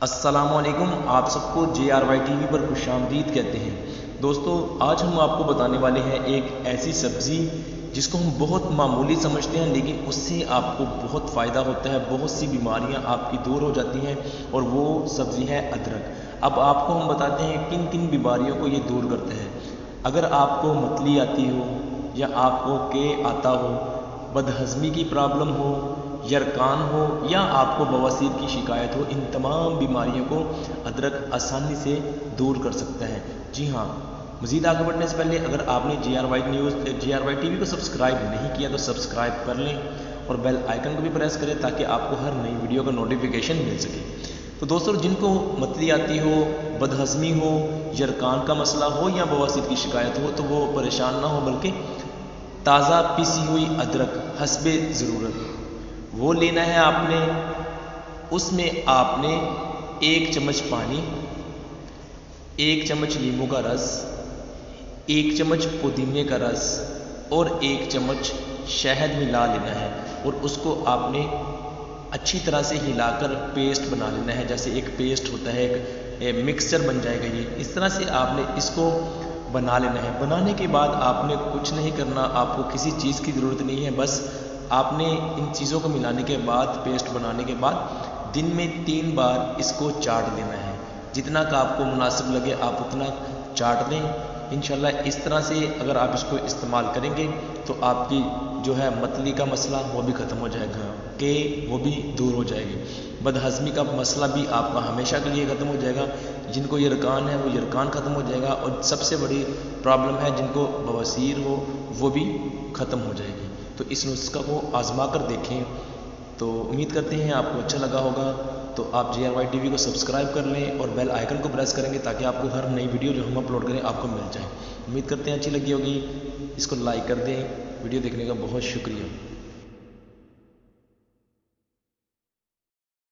अस्सलामुअलैकुम। आप सबको JRY TV पर खुशामदीद कहते हैं। दोस्तों, आज हम आपको बताने वाले हैं एक ऐसी सब्ज़ी जिसको हम बहुत मामूली समझते हैं, लेकिन उससे आपको बहुत फ़ायदा होता है, बहुत सी बीमारियां आपकी दूर हो जाती हैं, और वो सब्ज़ी है अदरक। अब आपको हम बताते हैं किन किन बीमारियों को ये दूर करते हैं। अगर आपको मतली आती हो, या आपको के आता हो, बदहज़मी की प्रॉब्लम हो, यरकान हो, या आपको बवासीर की शिकायत हो, इन तमाम बीमारियों को अदरक आसानी से दूर कर सकता है। जी हाँ, मज़ीद आगे बढ़ने से पहले अगर आपने JRY TV को सब्सक्राइब नहीं किया तो सब्सक्राइब कर लें और बेल आइकन को भी प्रेस करें ताकि आपको हर नई वीडियो का नोटिफिकेशन मिल सके। तो दोस्तों, जिनको मतली आती हो, बदहज़मी हो, यरकान का मसला हो, या बवासीर की शिकायत हो, तो वो परेशान ना हो, बल्कि ताज़ा पीसी हुई अदरक हस्बे ज़रूरत वो लेना है आपने। उसमें आपने 1 चम्मच पानी, 1 चम्मच नींबू का रस, 1 चम्मच पुदीने का रस और 1 चम्मच शहद मिला लेना है, और उसको आपने अच्छी तरह से हिलाकर पेस्ट बना लेना है। जैसे एक पेस्ट होता है, एक मिक्सचर बन जाएगा ये। इस तरह से आपने इसको बना लेना है। बनाने के बाद आपने कुछ नहीं करना, आपको किसी चीज़ की ज़रूरत नहीं है। बस आपने इन चीज़ों को मिलाने के बाद, पेस्ट बनाने के बाद, दिन में 3 बार इसको चाट लेना है। जितना का आपको मुनासिब लगे आप उतना चाट लें। इंशाल्लाह इस तरह से अगर आप इसको इस्तेमाल करेंगे तो आपकी जो है मतली का मसला वो भी ख़त्म हो जाएगा, कि वो भी दूर हो जाएगी। बदहज़मी का मसला भी आपका हमेशा के लिए ख़त्म हो जाएगा। जिनको यरकान है वो यरकान ख़त्म हो जाएगा, और सबसे बड़ी प्रॉब्लम है जिनको बवासीर हो वो भी ख़त्म हो जाएगी। तो इस नुस्खा को आज़मा कर देखें। तो उम्मीद करते हैं आपको अच्छा लगा होगा। तो आप JRY TV को सब्सक्राइब कर लें और बेल आइकन को प्रेस करेंगे ताकि आपको हर नई वीडियो जो हम अपलोड करें आपको मिल जाए। उम्मीद करते हैं अच्छी लगी होगी। इसको लाइक कर दें। वीडियो देखने का बहुत शुक्रिया।